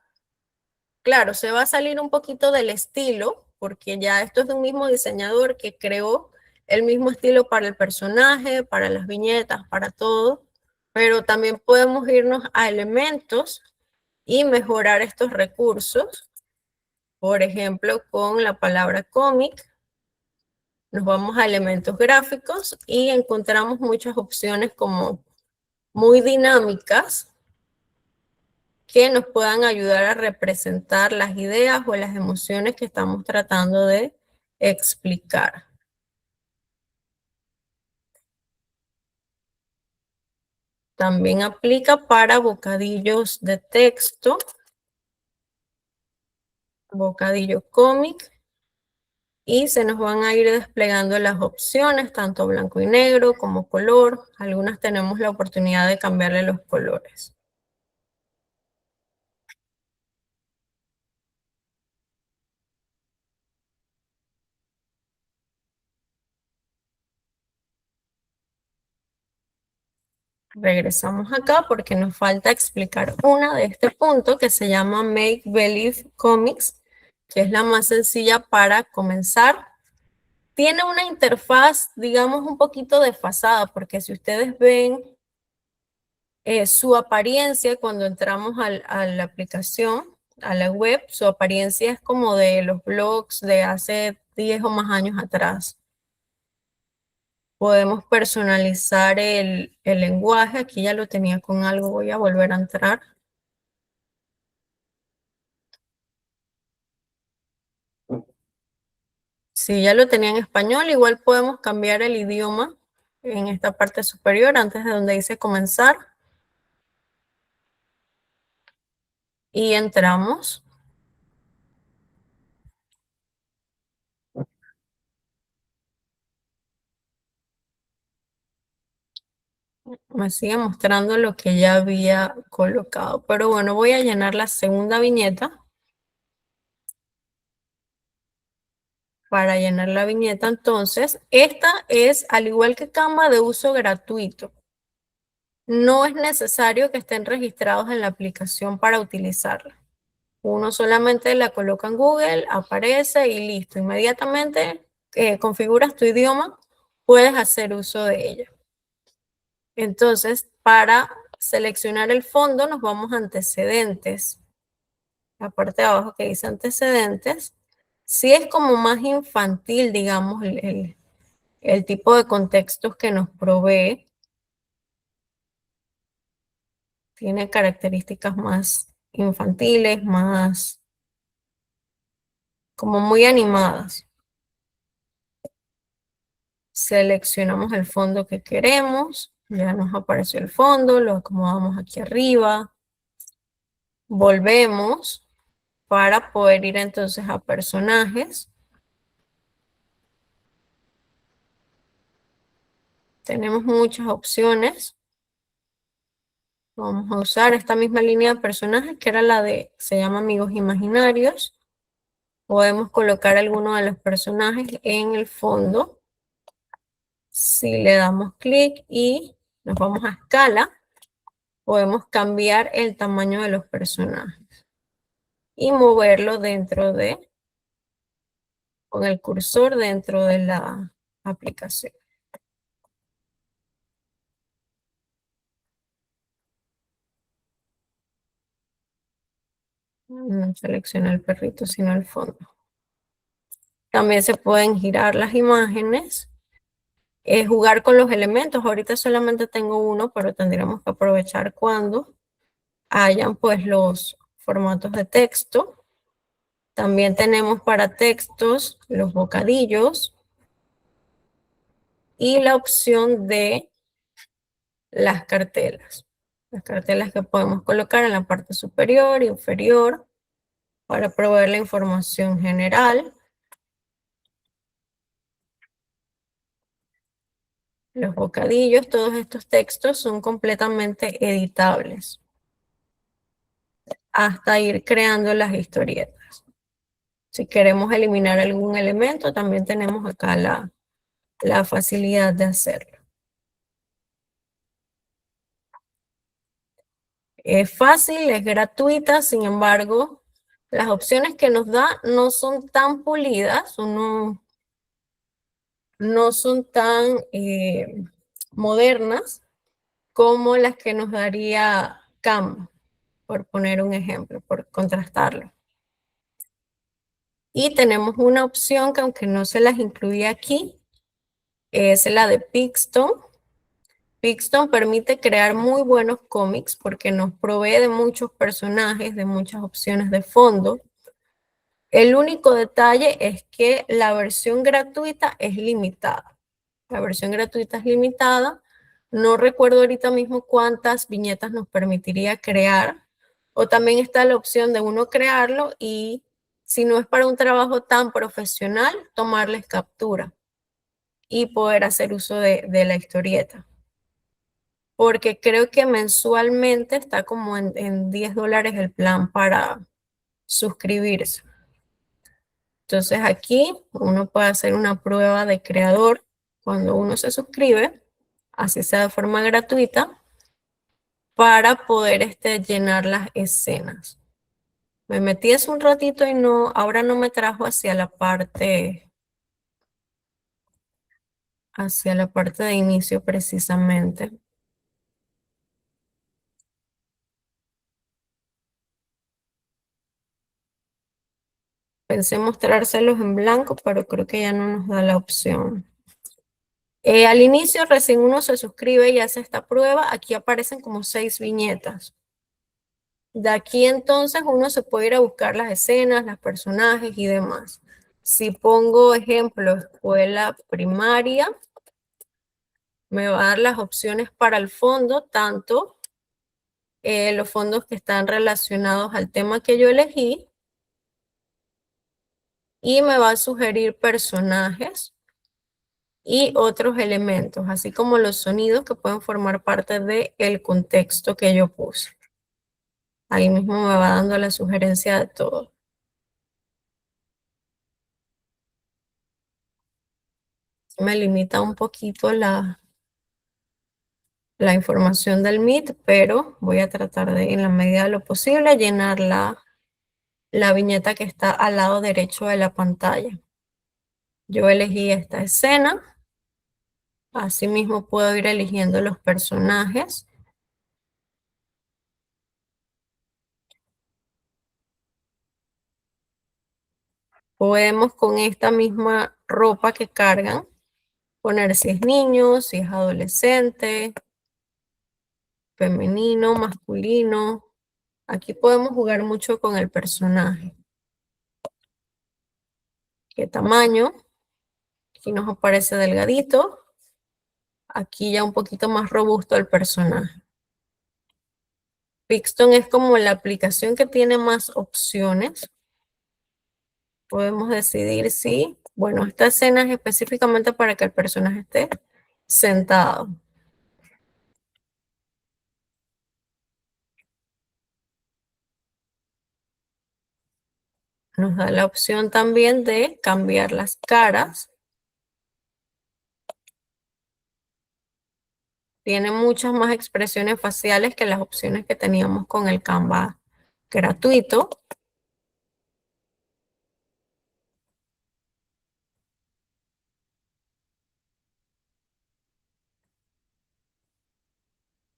Claro, se va a salir un poquito del estilo, porque ya esto es de un mismo diseñador que creó el mismo estilo para el personaje, para las viñetas, para todo, pero también podemos irnos a elementos y mejorar estos recursos. Por ejemplo, con la palabra cómic, nos vamos a elementos gráficos y encontramos muchas opciones como muy dinámicas que nos puedan ayudar a representar las ideas o las emociones que estamos tratando de explicar. También aplica para bocadillos de texto, bocadillo cómic, y se nos van a ir desplegando las opciones, tanto blanco y negro como color. Algunas tenemos la oportunidad de cambiarle los colores. Regresamos acá porque nos falta explicar una de este punto que se llama Make Believe Comics, que es la más sencilla para comenzar. Tiene una interfaz, digamos, un poquito desfasada, porque si ustedes ven su apariencia cuando entramos a la aplicación, a la web, su apariencia es como de los blogs de hace 10 o más años atrás. Podemos personalizar el lenguaje. Aquí ya lo tenía con algo, voy a volver a entrar. Si ya lo tenía en español, igual podemos cambiar el idioma en esta parte superior, antes de donde dice comenzar. Y entramos. Me sigue mostrando lo que ya había colocado. Pero bueno, voy a llenar la segunda viñeta. Para llenar la viñeta, entonces, esta es, al igual que Canva, de uso gratuito. No es necesario que estén registrados en la aplicación para utilizarla. Uno solamente la coloca en Google, aparece y listo. Inmediatamente configuras tu idioma, puedes hacer uso de ella. Entonces, para seleccionar el fondo, nos vamos a antecedentes. La parte de abajo que dice antecedentes. Si es como más infantil, digamos, el tipo de contextos que nos provee. Tiene características más infantiles, más como muy animadas. Seleccionamos el fondo que queremos, ya nos apareció el fondo, lo acomodamos aquí arriba. Volvemos para poder ir entonces a personajes. Tenemos muchas opciones. Vamos a usar esta misma línea de personajes que era la de, se llama amigos imaginarios. Podemos colocar alguno de los personajes en el fondo. Si le damos clic y nos vamos a escala, podemos cambiar el tamaño de los personajes y moverlo dentro de, con el cursor dentro de la aplicación. No selecciona el perrito, sino el fondo. También se pueden girar las imágenes, jugar con los elementos. Ahorita solamente tengo uno, pero tendríamos que aprovechar cuando hayan pues los formatos de texto. También tenemos para textos los bocadillos y la opción de las cartelas. Las cartelas que podemos colocar en la parte superior e inferior para proveer la información general. Los bocadillos, todos estos textos son completamente editables hasta ir creando las historietas. Si queremos eliminar algún elemento, también tenemos acá la facilidad de hacerlo. Es fácil, es gratuita, sin embargo, las opciones que nos da no son tan pulidas, no son tan modernas como las que nos daría Canva, por poner un ejemplo, por contrastarlo. Y tenemos una opción que aunque no se las incluí aquí, es la de Pixton. Pixton permite crear muy buenos cómics porque nos provee de muchos personajes, de muchas opciones de fondo. El único detalle es que la versión gratuita es limitada. La versión gratuita es limitada. No recuerdo ahorita mismo cuántas viñetas nos permitiría crear. O también está la opción de uno crearlo y si no es para un trabajo tan profesional, tomarles captura y poder hacer uso de la historieta. Porque creo que mensualmente está como en $10 el plan para suscribirse. Entonces aquí uno puede hacer una prueba de creador cuando uno se suscribe, así sea de forma gratuita, para poder llenar las escenas. Me metí hace un ratito y ahora no me trajo hacia la parte de inicio precisamente. Pensé mostrárselos en blanco, pero creo que ya no nos da la opción. Al inicio recién uno se suscribe y hace esta prueba. Aquí aparecen como 6 viñetas. De aquí entonces uno se puede ir a buscar las escenas, los personajes y demás. Si pongo ejemplo escuela primaria, me va a dar las opciones para el fondo, tanto los fondos que están relacionados al tema que yo elegí, y me va a sugerir personajes y otros elementos, así como los sonidos que pueden formar parte del contexto que yo puse. Ahí mismo me va dando la sugerencia de todo. Me limita un poquito la información del Meet, pero voy a tratar de, en la medida de lo posible, llenar la viñeta que está al lado derecho de la pantalla. Yo elegí esta escena. Asimismo puedo ir eligiendo los personajes. Podemos con esta misma ropa que cargan poner si es niño, si es adolescente, femenino, masculino. Aquí podemos jugar mucho con el personaje. ¿Qué tamaño? Aquí nos aparece delgadito. Aquí ya un poquito más robusto el personaje. Pixton es como la aplicación que tiene más opciones. Podemos decidir si, bueno, esta escena es específicamente para que el personaje esté sentado. Nos da la opción también de cambiar las caras. Tiene muchas más expresiones faciales que las opciones que teníamos con el Canva gratuito.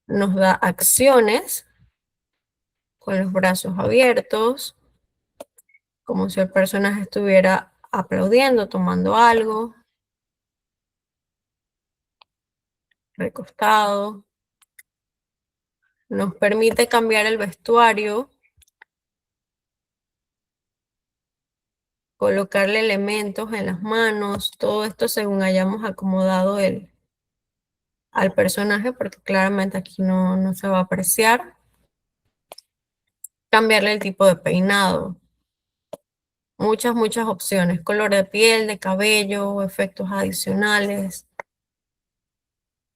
Nos da acciones con los brazos abiertos, como si el personaje estuviera aplaudiendo, tomando algo, recostado. Nos permite cambiar el vestuario, colocarle elementos en las manos, todo esto según hayamos acomodado al personaje, porque claramente aquí no se va a apreciar. Cambiarle el tipo de peinado. Muchas opciones. Color de piel, de cabello, efectos adicionales.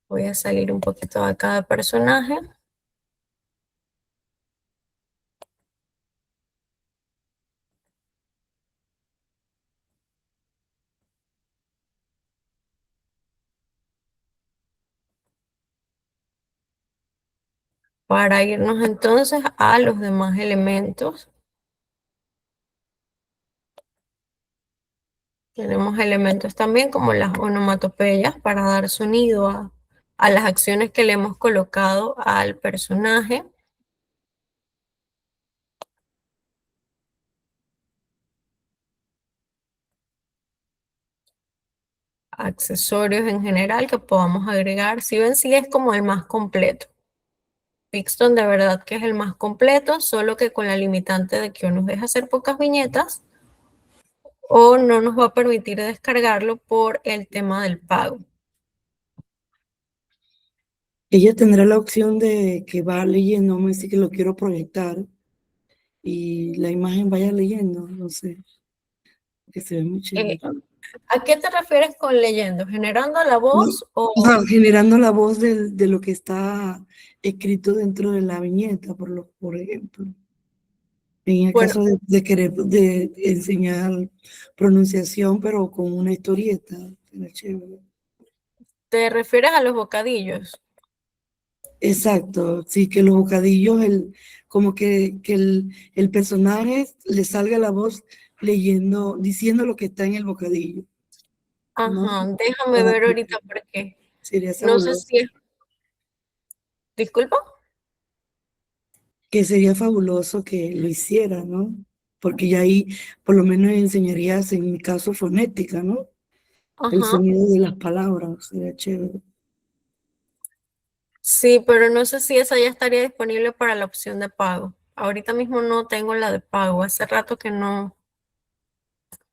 Voy a salir un poquito de cada personaje. Para irnos entonces a los demás elementos. Tenemos elementos también como las onomatopeyas para dar sonido a las acciones que le hemos colocado al personaje. Accesorios en general que podamos agregar. Si ven, sí es como el más completo. Pixton de verdad que es el más completo, solo que con la limitante de que o nos deja hacer pocas viñetas o no nos va a permitir descargarlo por el tema del pago. Ella tendrá la opción de que va leyendo, me dice que lo quiero proyectar y la imagen vaya leyendo, no sé, que se ve muy chévere. ¿A qué te refieres con leyendo? ¿Generando la voz o...? No, generando la voz de lo que está escrito dentro de la viñeta, por ejemplo. En el Bueno, caso de querer enseñar pronunciación, pero con una historieta, era chévere. ¿te refieres a los bocadillos? Exacto, sí, que los bocadillos, como que el personaje le salga la voz leyendo, diciendo lo que está en el bocadillo, ¿no? Ajá, déjame Para ver que ahorita porque sería no sé fabuloso. si es, disculpa. Que sería fabuloso que lo hiciera, ¿no? Porque ya ahí por lo menos enseñarías, en mi caso, fonética, ¿no? El Ajá. sonido de las palabras, sería chévere. Sí, pero no sé si esa ya estaría disponible para la opción de pago. Ahorita mismo no tengo la de pago. Hace rato que no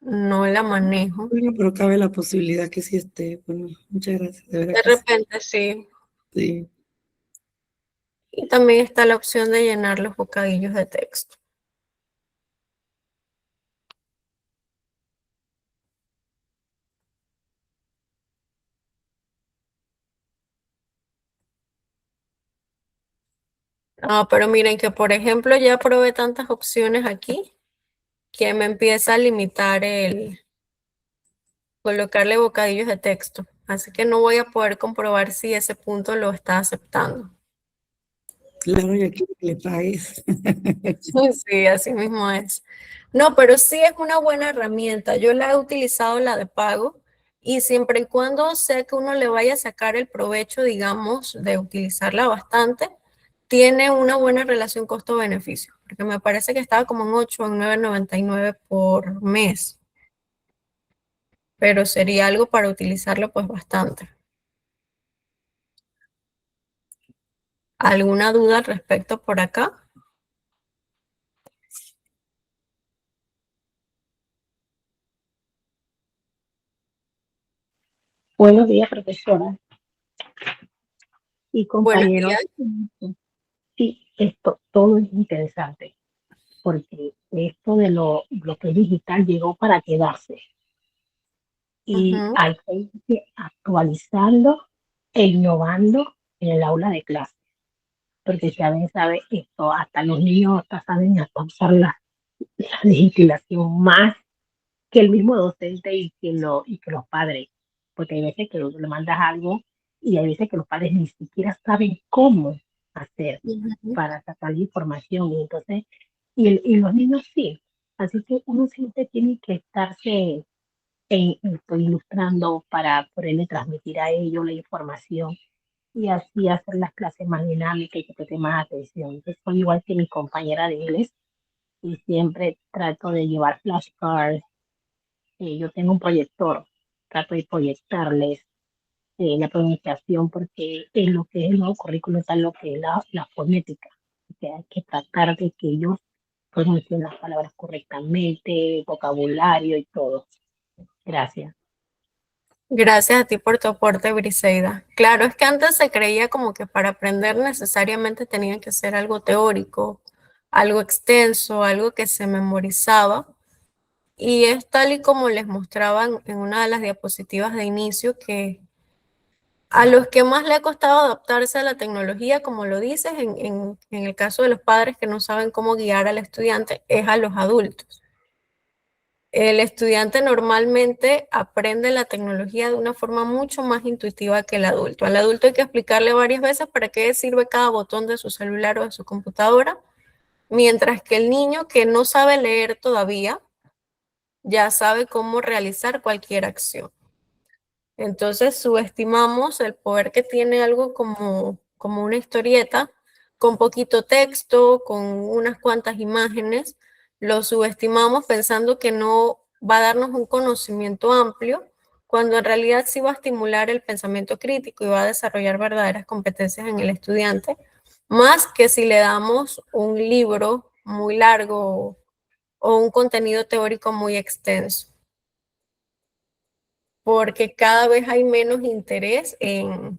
la manejo. Bueno, pero cabe la posibilidad que sí esté. Bueno, muchas gracias, de verdad De que sí. repente sí. Sí. Y también está la opción de llenar los bocadillos de texto. Ah, pero miren que, por ejemplo, ya probé tantas opciones aquí que me empieza a limitar el colocarle bocadillos de texto. Así que no voy a poder comprobar si ese punto lo está aceptando. Claro, ya quiero que le pagues. Sí, así mismo es. No, pero sí es una buena herramienta. Yo la he utilizado, la de pago, y siempre y cuando sé que uno le vaya a sacar el provecho, digamos, de utilizarla bastante, tiene una buena relación costo-beneficio, porque me parece que estaba como en 8 o en 9,99 por mes, pero sería algo para utilizarlo pues bastante. ¿Alguna duda al respecto por acá? Buenos días, profesora y Buenos compañeros. días. Sí, esto todo es interesante porque esto de lo que es digital llegó para quedarse y Ujú. hay que ir actualizando e innovando en el aula de clase, porque ya ven, sabe esto, hasta los niños hasta saben hasta usar la digitalización más que el mismo docente y que los padres, porque hay veces que le mandas algo y hay veces que los padres ni siquiera saben cómo hacer Ujú. para sacar la información y entonces, y los niños sí, así que uno siempre tiene que estarse ilustrando para poderle transmitir a ellos la información y así hacer las clases más dinámicas y que presten más atención. Yo soy igual que mi compañera de inglés y siempre trato de llevar flashcards. Yo tengo un proyector, trato de proyectarles la pronunciación porque en lo que es el nuevo currículo está lo que es la fonética, que hay que tratar de que ellos pronuncien las palabras correctamente, vocabulario y todo. Gracias. Gracias a ti por tu aporte, Briseida. Claro, es que antes se creía como que para aprender necesariamente tenía que ser algo teórico, algo extenso, algo que se memorizaba. Y es tal y como les mostraban en una de las diapositivas de inicio que a los que más le ha costado adaptarse a la tecnología, como lo dices, en el caso de los padres que no saben cómo guiar al estudiante, es a los adultos. El estudiante normalmente aprende la tecnología de una forma mucho más intuitiva que el adulto. Al adulto hay que explicarle varias veces para qué sirve cada botón de su celular o de su computadora, mientras que el niño que no sabe leer todavía ya sabe cómo realizar cualquier acción. Entonces subestimamos el poder que tiene algo como una historieta, con poquito texto, con unas cuantas imágenes. Lo subestimamos pensando que no va a darnos un conocimiento amplio, cuando en realidad sí va a estimular el pensamiento crítico y va a desarrollar verdaderas competencias en el estudiante, más que si le damos un libro muy largo o un contenido teórico muy extenso, porque cada vez hay menos interés que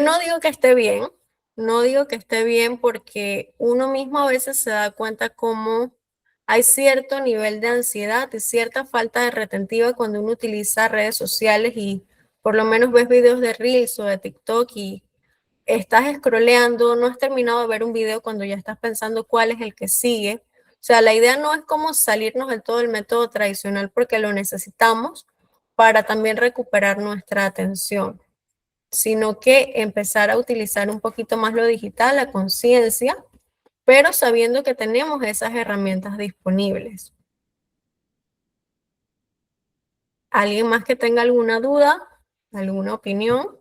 no digo que esté bien, no digo que esté bien porque uno mismo a veces se da cuenta cómo hay cierto nivel de ansiedad y cierta falta de retentiva cuando uno utiliza redes sociales y por lo menos ves videos de Reels o de TikTok y estás scrolleando, no has terminado de ver un video cuando ya estás pensando cuál es el que sigue. O sea, la idea no es como salirnos del todo del método tradicional porque lo necesitamos para también recuperar nuestra atención. sino que empezar a utilizar un poquito más lo digital, la conciencia, pero sabiendo que tenemos esas herramientas disponibles. ¿Alguien más que tenga alguna duda, alguna opinión?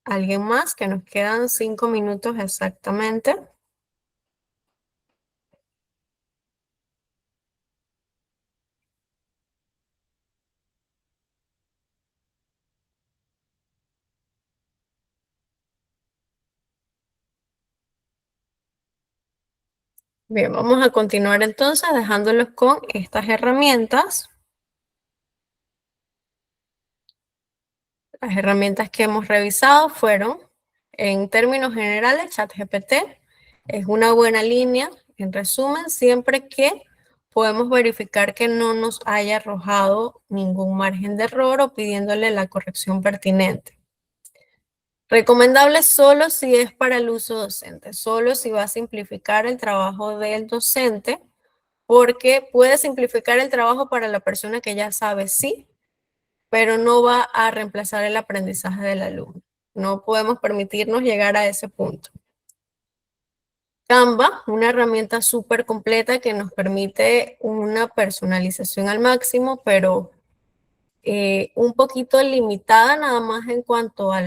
¿Alguien más? Que nos quedan 5 minutos exactamente. Bien, vamos a continuar entonces dejándolos con estas herramientas. Las herramientas que hemos revisado fueron, en términos generales, ChatGPT es una buena línea, en resumen, siempre que podemos verificar que no nos haya arrojado ningún margen de error o pidiéndole la corrección pertinente. Recomendable solo si es para el uso docente, solo si va a simplificar el trabajo del docente, porque puede simplificar el trabajo para la persona que ya sabe, sí, pero no va a reemplazar el aprendizaje del alumno. No podemos permitirnos llegar a ese punto. Canva, una herramienta súper completa que nos permite una personalización al máximo, pero un poquito limitada nada más en cuanto a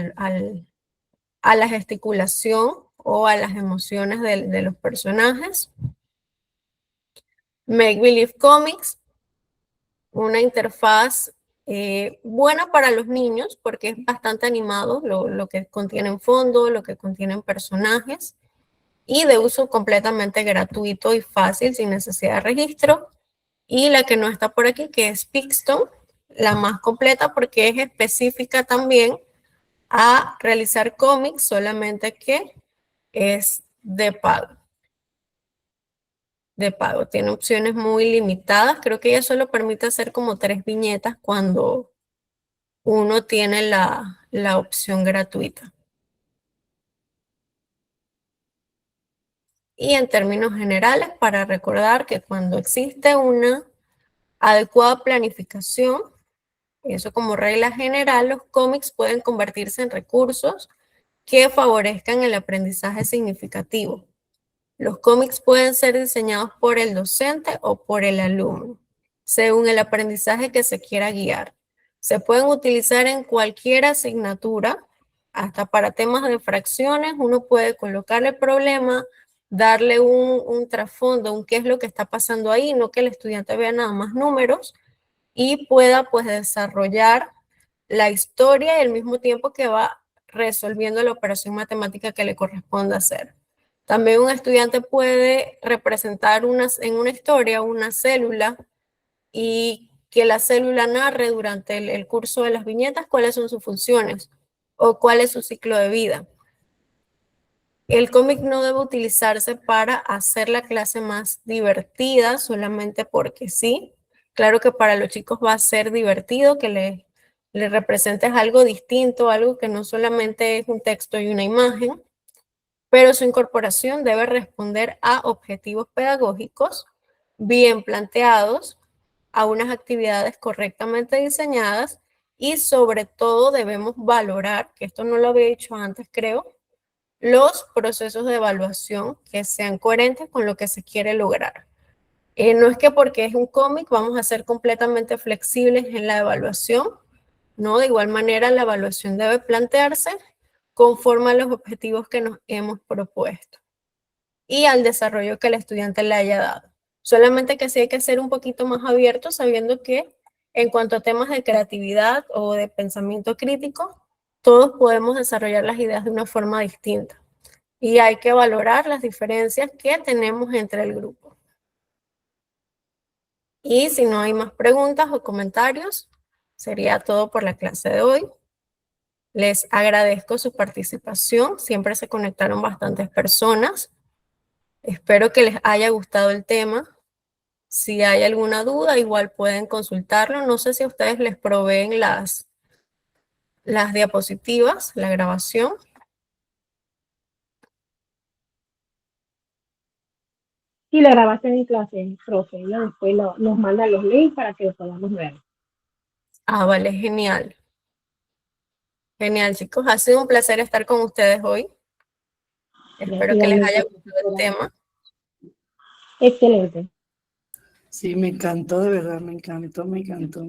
la gesticulación o a las emociones de los personajes. Make Believe Comics, una interfaz buena para los niños porque es bastante animado lo que contiene en fondo, lo que contienen personajes, y de uso completamente gratuito y fácil sin necesidad de registro. Y la que no está por aquí, que es Pixton, la más completa porque es específica también a realizar cómics, solamente que es de pago. Tiene opciones muy limitadas. Creo que ella solo permite hacer como 3 viñetas cuando uno tiene la opción gratuita. Y en términos generales, para recordar que cuando existe una adecuada planificación, eso como regla general, los cómics pueden convertirse en recursos que favorezcan el aprendizaje significativo. Los cómics pueden ser diseñados por el docente o por el alumno, según el aprendizaje que se quiera guiar. Se pueden utilizar en cualquier asignatura, hasta para temas de fracciones. Uno puede colocarle el problema, darle un trasfondo, un qué es lo que está pasando ahí, no que el estudiante vea nada más números, y pueda pues desarrollar la historia y al mismo tiempo que va resolviendo la operación matemática que le corresponde hacer. También un estudiante puede representar en una historia una célula y que la célula narre durante el curso de las viñetas cuáles son sus funciones o cuál es su ciclo de vida. El cómic no debe utilizarse para hacer la clase más divertida solamente porque sí. Claro que para los chicos va a ser divertido que le representes algo distinto, algo que no solamente es un texto y una imagen, pero su incorporación debe responder a objetivos pedagógicos bien planteados, a unas actividades correctamente diseñadas y sobre todo debemos valorar, que esto no lo había dicho antes creo, los procesos de evaluación que sean coherentes con lo que se quiere lograr. No es que porque es un cómic vamos a ser completamente flexibles en la evaluación, ¿no? De igual manera la evaluación debe plantearse conforme a los objetivos que nos hemos propuesto y al desarrollo que el estudiante le haya dado. Solamente que sí hay que ser un poquito más abierto sabiendo que en cuanto a temas de creatividad o de pensamiento crítico, todos podemos desarrollar las ideas de una forma distinta y hay que valorar las diferencias que tenemos entre el grupo. Y si no hay más preguntas o comentarios, sería todo por la clase de hoy. Les agradezco su participación, siempre se conectaron bastantes personas. Espero que les haya gustado el tema. Si hay alguna duda, igual pueden consultarlo. No sé si a ustedes les proveen las las diapositivas, la grabación. Y la grabación en clase, profe, y después nos manda los links para que lo podamos ver. Ah, vale, genial. Genial, chicos. Ha sido un placer estar con ustedes hoy. Espero que les haya Igualmente, gustado el profesora. tema. Excelente. Sí, me encantó, de verdad, me encantó.